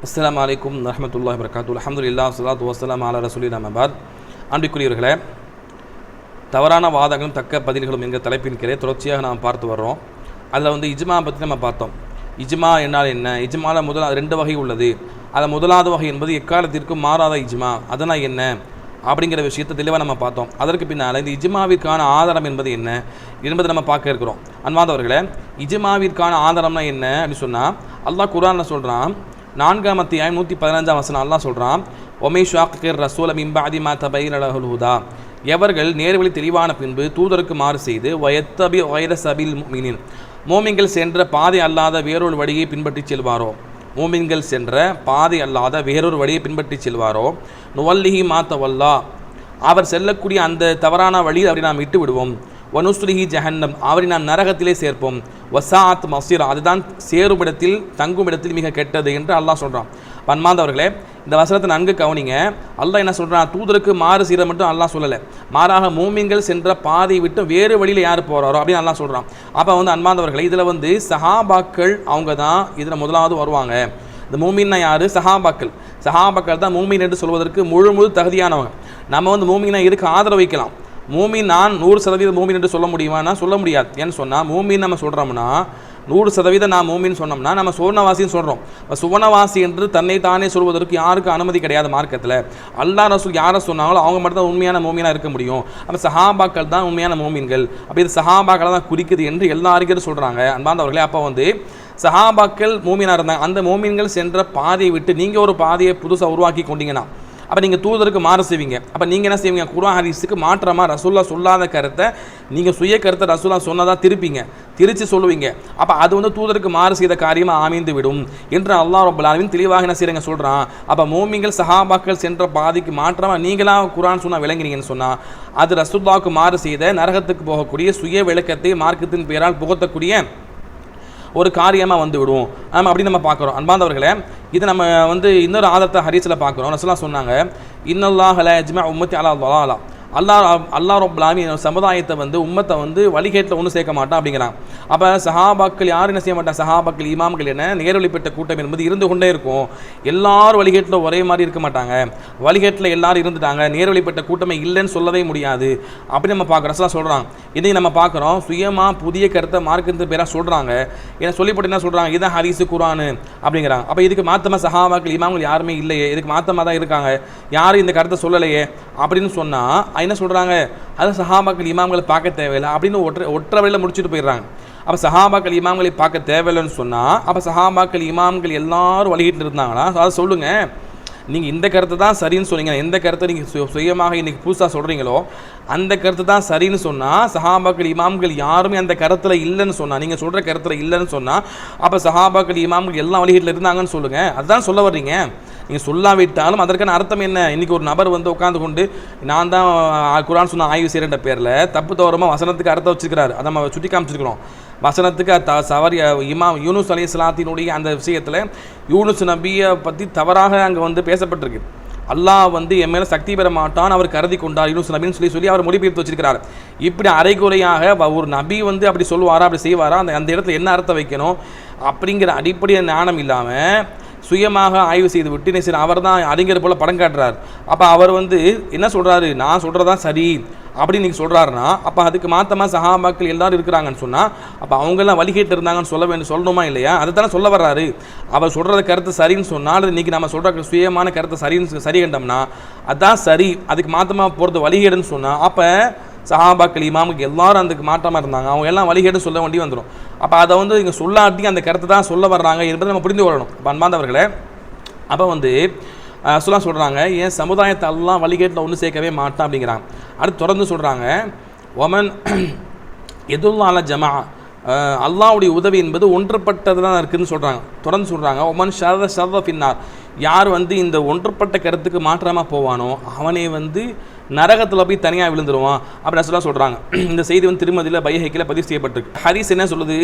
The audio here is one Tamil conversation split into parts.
அஸ்ஸலாமு அலைக்கும் வரஹ்மத்துல்லாஹி வபரகாத்துஹு. அல்ஹம்துலில்லாஹ் ஸலாத்து வஸ்ஸலாமு அலா ரசூலில்லாஹ் அம்மா பாத். அன்பிற்குரியவர்களே, தவறான வாதங்களும் தக்க பதில்களும் என்கிற தலைப்பின் கீழே தொடர்ச்சியாக நாம் பார்த்து வர்றோம். அதில் இஜ்மா பற்றி நம்ம பார்த்தோம். இஜ்மா என்னால் என்ன? இஜ்மாவில் ரெண்டு வகை உள்ளது. அதில் முதலாவது வகை என்பது எக்காலத்திற்கும் மாறாத இஜ்மா. அதனால் என்ன அப்படிங்கிற விஷயத்தை தெளிவாக நம்ம பார்த்தோம். அதற்கு பின்னால் இந்த இஜ்மாவிற்கான ஆதாரம் என்பது என்ன என்பதை நம்ம பார்க்க இருக்கிறோம். அன்பார்ந்தவர்களே, இஜ்மாவிற்கான ஆதாரம்னா என்ன அப்படின்னு சொன்னால், அல்லாஹ் குர்ஆனில் சொல்கிறான், 4ஆம் அத்தியாயம் 115ஆம் வசனம் அல்லாஹ் சொல்கிறான், ஒமை ஷாக்கிர் ரசூல மின் பஅதி மா தபையன லஹுல் ஹுதா, எவர்கள் நேர்வழி தெளிவான பின்பு தூதருக்கு மாறு செய்து வயத்தபி வைர சபில் முஃமினின், மோமின்கள் சென்ற பாதை அல்லாத வேறொரு வழியை பின்பற்றி செல்வாரோ, மூமின்கள் சென்ற பாதை அல்லாத வேறொரு வழியை பின்பற்றி செல்வாரோ, நுவல்லிஹி மா தவல்லா, அவர் செல்லக்கூடிய அந்த தவறான வழியை அவரை நாம் விட்டு விடுவோம், வனுஸ்லிஹி ஜஹன்னம், அவரை நாம் நரகத்திலே சேர்ப்போம், வசாத் மசீரா, அதுதான் சேருமிடத்தில் தங்குமிடத்தில் மிக கெட்டது என்று அல்லாஹ் சொல்கிறான். பன்மாந்தவர்களே, இந்த வசனத்தை நன்கு கவனிங்க. அல்லாஹ் என்ன சொல்கிறான்? தூதருக்கு மாறு செய்கிற மட்டும் அல்லாஹ் சொல்லலை, மாறாக மூமின்கள் சென்ற பாதை விட்டு வேறு வழியில் யார் போகிறாரோ அப்படின்னு அல்லாஹ் சொல்கிறான். அப்போ அன்பாந்தவர்களே, இதில் சஹாபாக்கள் அவங்க தான் இதில் முதலாவது வருவாங்க. இந்த மூமின்னா யார்? சஹாபாக்கள் தான் மூமின் என்று சொல்வதற்கு முழு தகுதியானவங்க. நம்ம மூமினா இதுக்கு ஆதரவு வைக்கலாம். மூமின் நான் 100% மூமின் என்று சொல்ல முடியுமானா சொல்ல முடியாது. ஏன்னு சொன்னால், மூமின் நம்ம சொல்கிறோம்னா 100% நான் மூமின் சொன்னோம்னா நம்ம சுவர்ணவாசின்னு சொல்கிறோம். சுவர்ணவாசி என்று தன்னை தானே சொல்வதற்கு யாருக்கும் அனுமதி கிடையாது மார்க்கத்தில். அல்லாஹ் ரசூல் யாரை சொன்னாங்களோ அவங்க மட்டும் தான் உண்மையான மூமினாக இருக்க முடியும். அப்போ சஹாபாக்கள் தான் உண்மையான மூமின்கள். அப்போ இது சஹாபாக்களை தான் குறிக்குது என்று எல்லா அறிஞரும் சொல்கிறாங்க. அன்பார்ந்தவர்களே, அப்போ சஹாபாக்கள் மூமினாக இருந்தாங்க. அந்த மூமின்கள் சென்ற பாதையை விட்டு நீங்கள் ஒரு பாதையை புதுசாக உருவாக்கி கொண்டீங்கன்னா அப்போ நீங்கள் தூதருக்கு மாறு செய்வீங்க. அப்போ நீங்கள் என்ன செய்வீங்க? குர்ஆன் ஹதீஸுக்கு மாற்றமாக ரசூல்லா சொல்லாத கருத்தை நீங்கள் சுய கருத்தை ரசூல்லா சொன்னதாக திருச்சி சொல்லுவீங்க. அப்போ அது தூதருக்கு மாறு செய்த காரியமாக அமைந்து விடும் என்று அல்லாஹ் ரப்பல் ஆலமீன் தெளிவாக என்ன செய்யுங்க சொல்கிறான். அப்போ மூமின்கள் சஹாபாக்கள் சென்ற பாதைக்கு மாற்றமாக நீங்களாக குர்ஆன் சொன்னால் விளங்குறீங்கன்னு சொன்னால் அது ரசூலுல்லாஹ்வுக்கு மாறு செய்த நரகத்துக்கு போகக்கூடிய சுய விளக்கத்தை மார்க்கத்தின் பெயரால் புகத்தக்கூடிய ஒரு காரியமாக விடுவோம் அப்படின்னு நம்ம பார்க்குறோம். அன்பார்ந்தவர்களே, இது நம்ம இன்னொரு ஆதத்தை ஹதீஸில் பார்க்குறோம். ரசூலுல்லாஹ் சொன்னாங்க, இன்னல்லாஹ லா யஜ்மஉ உம்மத்தி அலா ضலாலா, அல்லாஹ் ரப்பல் ஆலமீன் சமுதாயத்தை உம்மத்தை வழிகேட்டில் ஒன்றும் சேர்க்க மாட்டான் அப்படிங்கிறான். அப்போ சஹாபாக்கள் யாரும் என்ன செய்ய மாட்டாங்க? சஹாபாக்கள் இமாம்கள் என்ன நேர்வழிப்பட்ட கூட்டம் என்பது இருந்து கொண்டே இருக்கும். எல்லாரும் வழிகேட்டில் ஒரே மாதிரி இருக்க மாட்டாங்க. வழிகேட்டில் எல்லாரும் இருந்துட்டாங்க, நேர்வழிப்பட்ட கூட்டமே இல்லைன்னு சொல்லவே முடியாது அப்படி நம்ம பார்க்குறோம். ரசூலுல்லாஹ் சொல்கிறாங்க. இதையும் நம்ம பார்க்குறோம். சுயமாக புதிய கருத்தை மார்க்கத்து பேராக சொல்கிறாங்க. ஏன்னா சொல்லிப்பட்டு என்ன சொல்கிறாங்க? இதான் ஹதீஸு குர்ஆனு அப்படிங்கிறாங்க. அப்போ இதுக்கு மாற்றமாக சஹாபாக்கள் இமாம்கள் யாருமே இல்லையே, இதுக்கு மாற்றமாக தான் இருக்காங்க, யாரும் இந்த கருத்தை சொல்லலையே அப்படின்னு சொன்னால் என்ன சொல்கிறாங்க? அது சஹாபாக்கள் இமாம்களை பார்க்க தேவையில்லை அப்படின்னு ஒற்றை வழியில் முடிச்சுட்டு போயிடுறாங்க. அப்போ சஹாபாக்கள் இமாம்களை பார்க்க தேவையில்லைன்னு சொன்னால் அப்போ சஹாபாக்கள் இமாம்கள் எல்லாரும் வழிகிட்டு இருந்தாங்களா? அதை சொல்லுங்கள். நீங்கள் இந்த கருத்தை தான் சரின்னு சொன்னீங்க, எந்த கருத்தை நீங்கள் சுயமாக இன்றைக்கி புதுசாக சொல்கிறீங்களோ அந்த கருத்து தான் சரின்னு சொன்னால், சஹாபாக்கள் இமாம்கள் யாருமே அந்த கருத்தில் இல்லைன்னு சொன்னால், நீங்கள் சொல்கிற கருத்தில் இல்லைன்னு சொன்னால் அப்போ சஹாபாக்கள் இமாம்கள் எல்லாம் வழிகிட்டில் இருந்தாங்கன்னு சொல்லுங்கள். அதுதான் சொல்ல வர்றீங்க. நீங்கள் சொல்லாவிட்டாலும் அதற்கான அர்த்தம் என்ன? இன்றைக்கி ஒரு நபர் உட்காந்து கொண்டு நான் தான் குர்ஆன் சொன்ன ஆய்வு செய்கிற பேரில் தப்பு தவறமாக வசனத்துக்கு அர்த்தம் வச்சுக்கிறாரு. அதை நம்ம சுட்டி காமிச்சிருக்கிறோம். வசனத்துக்கு சவரி இமாம் யூனுஸ் அலைஹிஸ்ஸலாத்தினுடைய அந்த விஷயத்தில் யூனுஸ் நபியை பற்றி தவறாக அங்கே பேசப்பட்டிருக்கு. அல்லாஹ் என் மேலே சக்தி பெற மாட்டான் அவர் கருதி கொண்டார் யூனுஸ் நபின்னு சொல்லி அவர் மொழிபெயர்த்து வச்சிருக்கிறார். இப்படி அரைகுறையாக ஒரு நபி அப்படி சொல்லுவாரா, அப்படி செய்வாரா, அந்த இடத்துல என்ன அர்த்தம் வைக்கணும் அப்படிங்கிற அடிப்படையான ஞானம் இல்லாமல் சுயமாக ஆய்வு செய்து விட்டு அவர் தான் அறிஞர் போல் படம் காட்டுறார். அப்போ அவர் என்ன சொல்கிறாரு? நான் சொல்கிறதான் சரி அப்படின்னு நீங்கள் சொல்கிறாருன்னா அப்போ அதுக்கு மாற்றமாக சஹாபாக்கள் எல்லாரும் இருக்கிறாங்கன்னு சொன்னால் அப்போ அவங்கெல்லாம் வழிகேட்டு இருந்தாங்கன்னு சொல்லணுமா இல்லையா? அதை தானே சொல்ல வர்றாரு. அவர் சொல்கிறத கருத்து சரின்னு சொன்னால் இன்றைக்கி நம்ம சொல்கிற சுயமான கருத்தை சரி கண்டோம்னா அதுதான் சரி. அதுக்கு மாற்றமாக போகிறது வழிகேடுன்னு சொன்னால் அப்போ சஹாபாக்கள் இமாமுக்கு எல்லாரும் அதுக்கு மாற்றமாக இருந்தாங்க, அவங்க எல்லாம் வழிகேடு சொல்ல வேண்டி வந்துடும். அப்போ அதை இங்கே சொல்லாட்டி அந்த கருத்தை தான் சொல்ல வர்றாங்க என்பதை நம்ம புரிந்து கொள்ளணும். இப்போ அன்பார்ந்தவர்களே, அப்போ சொல்கிறாங்க, ஏன் சமுதாயத்தை எல்லாம் வழிகேட்டில் ஒன்று சேர்க்கவே மாட்டான் அப்படிங்கிறாங்க. அடுத்து தொடர்ந்து சொல்கிறாங்க, ஒமன் எதுல்லால ஜமா, அல்லாஹ்வுடைய உதவி என்பது ஒன்றுபட்டது தான் இருக்குதுன்னு சொல்கிறாங்க. தொடர்ந்து சொல்கிறாங்க, ஒமன் ஷர்த பின்னார், யார் இந்த ஒன்றுபட்ட கருத்துக்கு மாற்றமாக போவானோ அவனே நரகத்தில் போய் தனியாக விழுந்துருவான் அப்படி ரசூலுல்லாஹ் சொல்கிறாங்க. இந்த செய்தி திருமதியில் பைஹக்கியில் பதிவு செய்யப்பட்டிருக்கு. ஹதீஸ் என்ன சொல்லுது?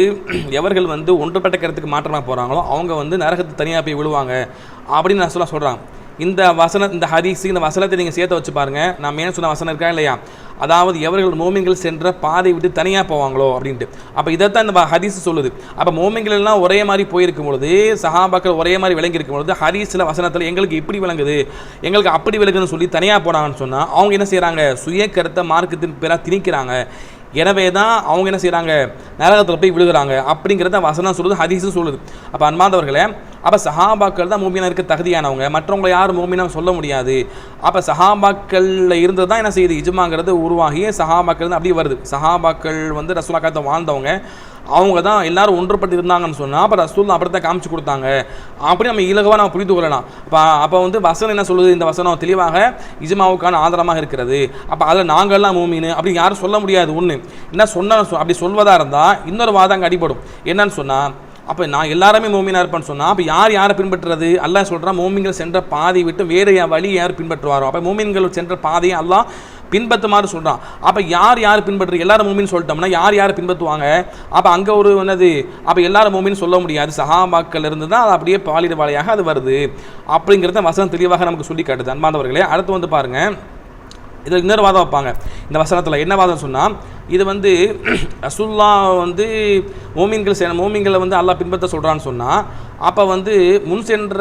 எவர்கள் ஒன்றுபட்ட கருத்துக்கு மாற்றமாக போகிறாங்களோ அவங்க நரகத்தை தனியாக போய் விழுவாங்க அப்படின்னு ரசூலுல்லாஹ் சொல்கிறாங்க. இந்த ஹதீஸ் இந்த வசனத்தை நீங்கள் சேர்த்து வச்சு பாருங்கள். நான் மேலே சொன்ன வசனம் இருக்கா இல்லையா? அதாவது எவர்கள் மோமின்கள் சென்ற பாதை விட்டு தனியாக போவாங்களோ அப்படின்ட்டு. அப்போ இதைத்தான் இந்த ஹதீஸ் சொல்லுது. அப்போ மோமின்கள் எல்லாம் ஒரே மாதிரி போயிருக்கும் பொழுது, சஹாபாக்கள் ஒரே மாதிரி விளங்கி இருக்கும் பொழுது, ஹதீஸில் வசனத்தில் எங்களுக்கு இப்படி விளங்குது, எங்களுக்கு அப்படி விளங்குதுன்னு சொல்லி தனியாக போனாங்கன்னு சொன்னால் அவங்க என்ன செய்கிறாங்க, சுய கருத்தை மார்க்கத்தின் பேராக திணிக்கிறாங்க. எனவே தான் அவங்க என்ன செய்கிறாங்க, நரகத்தில் போய் விழுகிறாங்க அப்படிங்கிறத வசனம் சொல்லுது, ஹதீஸும் சொல்லுது. அப்போ அன்பார்ந்தவர்களே, அப்போ சஹாபாக்கள் தான் மூமினா இருக்க தகுதியானவங்க, மற்றவங்களை யாரும் மூமினா சொல்ல முடியாது. அப்போ சஹாபாக்களில் இருந்து தான் என்ன செய்யுது, இஜ்மாங்கிறது உருவாகி சஹாபாக்கள் தான் அப்படியே வருது. சஹாபாக்கள் வந்து ரசூலுல்லாஹ் காலத்தை வாழ்ந்தவங்க, அவங்க தான் எல்லாரும் ஒன்றுபட்டு இருந்தாங்கன்னு சொன்னால் அப்போ ரசூலுல்லாஹ் அப்படி தான் காமிச்சு கொடுத்தாங்க. அப்படி நம்ம இலகுவாக நம்ம புரிந்து கொள்ளலாம். அப்போ வந்து வசனம் என்ன சொல்லுது, இந்த வசனம் தெளிவாக இஜ்மாவுக்கான ஆதாரமாக இருக்கிறது. அப்போ அதில் நாங்கள்லாம் மூமின்னு அப்படி யாரும் சொல்ல முடியாது. ஒன்று என்ன சொன்னால் அப்படி சொல்வதாக இருந்தால் இன்னொரு வாதம் அங்கே அடிபடும். என்னன்னு சொன்னால், அப்போ நான் எல்லாருமே மோமினா இருப்பேன்னு சொன்னால் அப்போ யாரை பின்பற்றுறது? அல்லாஹ் சொல்கிறான், மோமின்கள் சென்ற பாதை விட்டு வேறு வழி யார் பின்பற்றுவாரோ, அப்போ மோமின்கள் சென்ற பாதையை அல்லாஹ் பின்பற்றுமாறு சொல்கிறான். அப்போ யார் பின்பற்று, எல்லாரும் மூமின்னு சொல்லிட்டோம்னா யார் பின்பற்றுவாங்க? அப்போ அங்கே ஒரு என்னது, அப்போ எல்லாரும் மூமின்னு சொல்ல முடியாது. சஹாபாக்கள் இருந்து தான் அது அப்படியே பாலிட வாழையாக அது வருது அப்படிங்கிறத வசனம் தெளிவாக நமக்கு சொல்லி காட்டுது. அன்பார்ந்தவர்களே, அடுத்து வந்து பாருங்கள், இதில் இன்னொரு வாதம் வைப்பாங்க இந்த வசனத்தில். என்ன வாதம் சொன்னால், இது வந்து ரசூலுல்லாஹ் வந்து மோமின்களை வந்து அல்லாஹ் பின்பற்ற சொல்கிறான்னு சொன்னால், அப்போ வந்து முன் சென்ற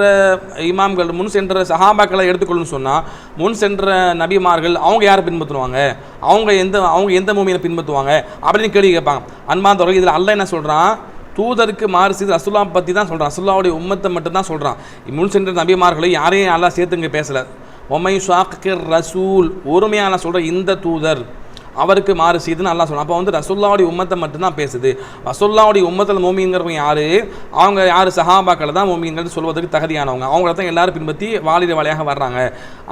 இமாம்கள், முன் சென்ற சஹாபாக்களை எடுத்துக்கொள்ளுன்னு சொன்னால், முன் சென்ற நபிமார்கள் அவங்க யாரை பின்பற்றுவாங்க, அவங்க எந்த மூமினை பின்பற்றுவாங்க அப்படின்னு கேள்வி கேட்பாங்க. அன்பார்ந்தவர்கள், இதில் அல்லாஹ் என்ன சொல்கிறான், தூதருக்கு மாறு செய்து ரசூலுல்லாஹ் பற்றி தான் சொல்கிறான், ரசூலுல்லாஹ்வுடைய உம்மத்தை மட்டும் தான் சொல்கிறான். முன் சென்ற நபிமார்களை யாரையும் அல்லாஹ் சேர்த்து இங்கே பேசலை. ஒமை ஷாக்கிர் ரசூல், ஒருமையான சொல்கிற இந்த தூதர் அவருக்கு மாறு செய்துன்னு அல்லாஹ் சொல்கிறான். அப்போ வந்து ரசூலுல்லாஹ்வுடைய உம்மத்தை மட்டும்தான் பேசுது. ரசூலுல்லாஹ்வுடைய உம்மத்தில் மோமின்கிறவங்க யார், அவங்க யார், சஹாபாக்களை தான் மோமின்கள் சொல்வதற்கு தகுதியானவங்க, அவங்கள தான் எல்லாரும் பின்பற்றி வாலிட வாழையாக வர்றாங்க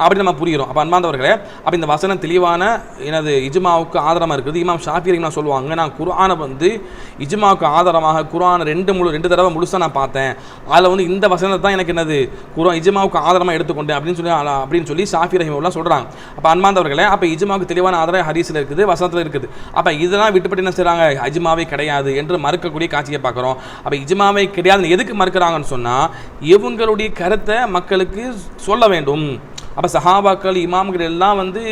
அப்படி நம்ம புரிகிறோம். அப்போ அன்பார்ந்தவர்களே, அப்போ இந்த வசனம் தெளிவான எனது இஜ்மாவுக்கு ஆதாரமாக இருக்குது. இமாம் ஷாஃபி ரஹ்மத்துல்லாஹி சொல்லுவாங்க, நான் குர்ஆனை வந்து இஜ்மாவுக்கு ஆதாரமாக குர்ஆன் ரெண்டு தடவை முழுசாக நான் பார்த்தேன், அதில் வந்து இந்த வசனத்தை தான் எனக்கு என்னது இஜ்மாவுக்கு ஆதாரமாக எடுத்துக்கொண்டேன் அப்படின்னு சொல்லி ஷாஃபி ரஹ்மத்துல்லாஹி சொல்கிறாங்க. அப்போ அன்பார்ந்தவர்களே, அப்போ இஜ்மாவுக்கு தெளிவான ஆதாரம் ஹதீஸில் இருக்குது, வசனத்தில் இருக்குது. அப்போ இதெல்லாம் விட்டுப்பட்டு என்ன செய்கிறாங்க, இஜ்மாவே கிடையாது என்று மறுக்கக்கூடிய காட்சியை பார்க்குறோம். அப்போ இஜ்மாவே கிடையாது எதுக்கு மறுக்கிறாங்கன்னு சொன்னால், இவங்களுடைய கருத்தை மக்களுக்கு சொல்ல வேண்டும். அப்போ சஹாபாக்கள் இமாம்கள் எல்லாம் வந்து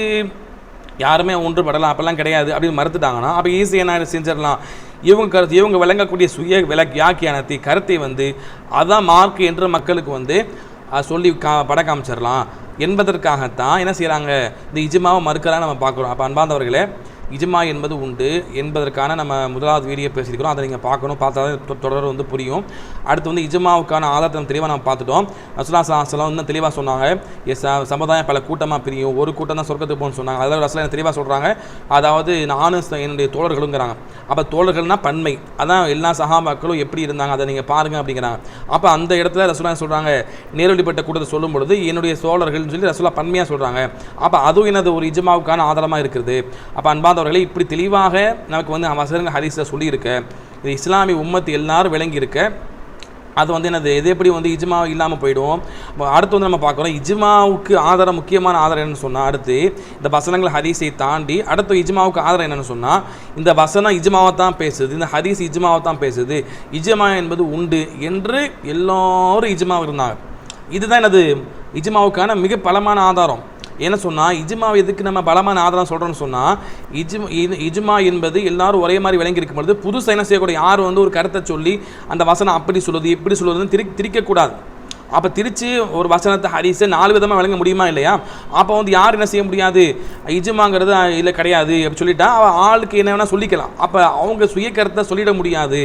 யாருமே ஒன்றுபடலாம் அப்பெல்லாம் கிடையாது அப்படின்னு மறுத்துட்டாங்கன்னா அப்போ ஈஸியாக என்ன செஞ்சிடலாம், இவங்க விளங்கக்கூடிய சுய வியாக்கியானத்தை கருத்தை வந்து அதான் மார்க் என்று மக்களுக்கு வந்து சொல்லி பட காமிச்சிடலாம் என்பதற்காகத்தான் என்ன செய்கிறாங்க, இந்த இஜ்மாவை மறுக்கிறான்னு நம்ம பார்க்குறோம். அப்போ அன்பார்ந்தவர்களே, இஜ்மா என்பது உண்டு என்பதற்கான நம்ம முதலாவது வீடியோ பேசியிருக்கிறோம், அதை நீங்கள் பார்க்கணும், பார்த்தா தான் தொடர் வந்து புரியும். அடுத்து வந்து இஜ்மாவுக்கான ஆதாரத்தை நம்ம தெளிவாக நம்ம பார்த்துட்டோம். ரசூலுல்லாஹி ஸல்லல்லாஹு அலைஹி வஸல்லம் இன்னும் தெளிவாக சொன்னாங்க, சமுதாயம் பல கூட்டமாக பிரியும், ஒரு கூட்டம் தான் சொர்க்கத்துக்கு போகணும்னு சொன்னாங்க. அதாவது ரசூலுல்லாஹ் தெளிவாக சொல்கிறாங்க, அதாவது நானும் என்னுடைய தோழர்களுங்கிறாங்க. அப்போ தோழர்கள்னால் பன்மை, அதான் எல்லா சஹாபாக்களும் எப்படி இருந்தாங்க அதை நீங்கள் பாருங்கள் அப்படிங்கிறாங்க. அப்போ அந்த இடத்துல ரசூலுல்லாஹ் சொல்கிறாங்க, நேரடிப்பட்ட கூட்டத்தை சொல்லும் பொழுது என்னுடைய தோழர்கள்னு சொல்லி ரசூலுல்லாஹ் பன்மையாக சொல்கிறாங்க. அப்போ அதுவும் என்னது ஒரு இஜ்மாவுக்கான ஆதாரமாக இருக்குது. அப்போ அன்பார்ந்தவர்களே, இப்படி தெளிவாக நமக்கு வந்து வசனங்கள் ஹதீஸில் சொல்லியிருக்க, இது இஸ்லாமிய உம்மத்து எல்லாரும் விளங்கி இருக்க, அது வந்து என்னது எது எப்படி வந்து இஜ்மா இல்லாமல் போயிடுவோம். அடுத்து வந்து நம்ம பார்க்குறோம், இஜ்மாவுக்கு ஆதாரம், முக்கியமான ஆதாரம் என்னென்னு சொன்னால், அடுத்து இந்த வசனங்கள் ஹதீஸை தாண்டி அடுத்து இஜ்மாவுக்கு ஆதாரம் என்னென்னு சொன்னால், இந்த வசனம் இஜ்மாவை தான் பேசுது, இந்த ஹதீஸ் இஜ்மாவை தான் பேசுது, இஜ்மா என்பது உண்டு என்று எல்லோரும் இஜ்மா இருந்தாங்க. இதுதான் என்னது இஜ்மாவுக்கான மிக பலமான ஆதாரம். என்ன சொன்னால், இஜ்மா எதுக்கு நம்ம பலமான ஆதாரம் சொல்கிறோன்னு சொன்னால், இஜ்மா என்பது எல்லாரும் ஒரே மாதிரி விளங்கி இருக்கும் பொழுது புதுசாக என்ன செய்யக்கூடிய யார் வந்து ஒரு கருத்தை சொல்லி அந்த வசனம் அப்படி சொல்லுது இப்படி சொல்லுதுன்னு திரிக்கக்கூடாது. அப்போ திரிச்சு ஒரு வசனத்தை ஹதீஸை 4 விதமாக விளங்க முடியுமா இல்லையா? அப்போ வந்து யார் என்ன செய்ய முடியாது, இஜ்மாங்கிறது இல்லை கிடையாது அப்படி சொல்லிட்டா ஆளுக்கு என்ன வேணால் சொல்லிக்கலாம். அப்போ அவங்க சுய கருத்தை சொல்லிட முடியாது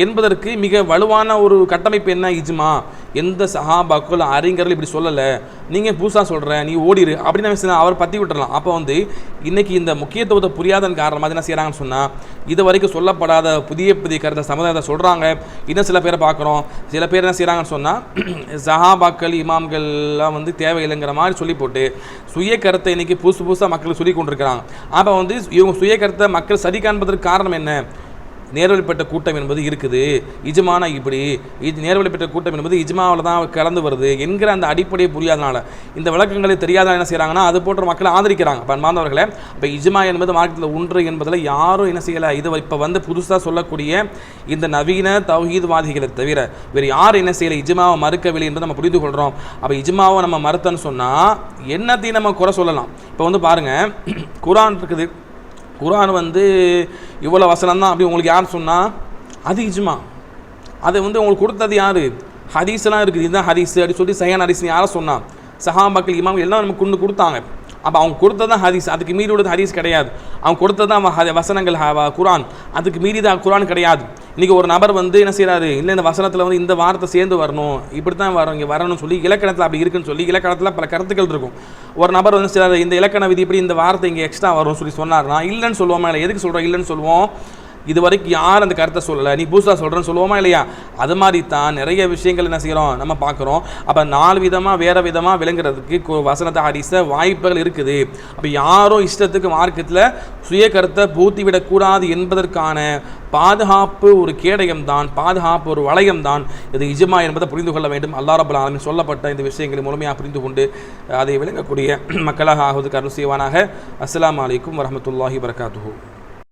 என்பதற்கு மிக வலுவான ஒரு கட்டமைப்பு என்ன, இஜ்மா. எந்த சஹாபாக்கள் அறிஞர்கள் இப்படி சொல்லலை, நீங்கள் புதுசாக சொல்கிற, நீ ஓடிடு அப்படின்னு அவர் பற்றி விட்டுறலாம். அப்போ வந்து இன்றைக்கி இந்த முக்கியத்துவத்தை புரியாதன் காரணமாக என்ன செய்கிறாங்கன்னு சொன்னால், இது வரைக்கும் சொல்லப்படாத புதிய கருத்தை சமுதாயத்தை சொல்கிறாங்க. இன்னும் சில பேரை பார்க்குறோம், சில பேர் என்ன செய்கிறாங்கன்னு சொன்னால், சஹாபாக்கள் இமாம்கள்லாம் வந்து தேவையில்லைங்கிற மாதிரி சொல்லி போட்டு சுய கருத்தை இன்றைக்கி புதுசாக மக்களுக்கு சொல்லி கொண்டிருக்கிறாங்க. அப்போ வந்து இவங்க சுய கருத்தை மக்கள் சரி காண்பதற்கு காரணம் என்ன, நேர்வழிப்பட்ட கூட்டம் என்பது இருக்குது, இஜ்மானா இப்படி நேர்வழிப்பட்ட கூட்டம் என்பது இஜ்மாவில் தான் கலந்து வருது என்கிற அந்த அடிப்படையை புரியாதனால, இந்த விளக்கங்களை தெரியாத என்ன செய்கிறாங்கன்னா அது போன்ற மக்களை ஆதரிக்கிறாங்க. இப்போ அன்பார்ந்தவர்களே, இப்போ இஜ்மா என்பது மார்க்கத்தில் ஒன்று என்பதில் யாரும் என்ன செய்யலை, இது இப்போ வந்து புதுசாக சொல்லக்கூடிய இந்த நவீன தௌஹீத்வாதிகளை தவிர வேறு யார் என்ன செய்யலை, இஜ்மாவை மறுக்கவில்லை என்று நம்ம புரிந்து கொள்கிறோம். அப்போ இஜ்மாவை நம்ம மறுத்தன்னு சொன்னால் என்னத்தையும் நம்ம குறை சொல்லலாம். இப்போ வந்து பாருங்கள், குர்ஆன் இருக்குது, குர்ஆன் வந்து இவ்வளோ வசனம் தான் அப்படி உங்களுக்கு யார் சொன்னால் அது இஜ்மா. அதை வந்து உங்களுக்கு கொடுத்தது யார்? ஹதீஸ்லாம் இருக்குது, இதுதான் ஹதீஸ் அப்படி சொல்லி சஹீஹ் ஹதீஸ் யாரை சொன்னான்? சஹாபாக்கள் இமாம்கள் எல்லாம் நமக்கு கொண்டு கொடுத்தாங்க. அப்போ அவங்க கொடுத்தது தான் ஹதீஸ், அதுக்கு மீறி உள்ளது ஹதீஸ் கிடையாது. அவங்க கொடுத்தது தான் வசனங்கள் குர்ஆன், அதுக்கு மீறி தான் குர்ஆன் கிடையாது. இன்றைக்கி ஒரு நபர் வந்து என்ன செய்கிறாரு, இல்லை இந்த வசனத்தில் வந்து இந்த வார்த்தை சேர்ந்து வரணும், இப்படி தான் வரும், இங்கே வரணும்னு சொல்லி இலக்கணத்தில் அப்படி இருக்குன்னு சொல்லி இலக்கணத்தில் பல கருத்துக்கள் இருக்கும். ஒரு நபர் வந்து செய்கிறாரு, இந்த இலக்கண விதி இப்படி இந்த வார்த்தை இங்கே எக்ஸ்ட்ரா வரும்னு சொல்லி சொன்னார்னா இல்லைன்னு சொல்லுவோமா இல்லை? எதுக்கு சொல்கிறோம் இல்லைன்னு சொல்லுவோம்? இது வரைக்கும் யார் அந்த கருத்தை சொல்லலை, நீ புதுசாக சொல்கிறேன்னு சொல்லுவோமா இல்லையா? அது மாதிரி தான் நிறைய விஷயங்கள் என்ன செய்கிறோம் நம்ம பார்க்குறோம். அப்போ 4 விதமாக வேறு விதமாக விளங்குறதுக்கு வசனத்தை ஹதீஸை வாய்ப்புகள் இருக்குது. அப்போ யாரோ இஷ்டத்துக்கு மார்க்கத்தில் சுய கருத்தை பூத்தி விடக்கூடாது என்பதற்கான பாதுகாப்பு ஒரு கேடயம் தான், பாதுகாப்பு ஒரு வளையம் தான் இது இஜ்மா என்பதை புரிந்து கொள்ள வேண்டும். அல்லாஹ் ரப்பல் ஆலமீன் சொல்லப்பட்ட இந்த விஷயங்களை முழுமையாக புரிந்து கொண்டு அதை விளங்கக்கூடிய மக்களாக ஆகுவதற்கு அருள் செய்வானாக. அஸ்ஸலாமு அலைக்கும் வரஹ்மத்துல்லாஹி வபரகாத்துஹு.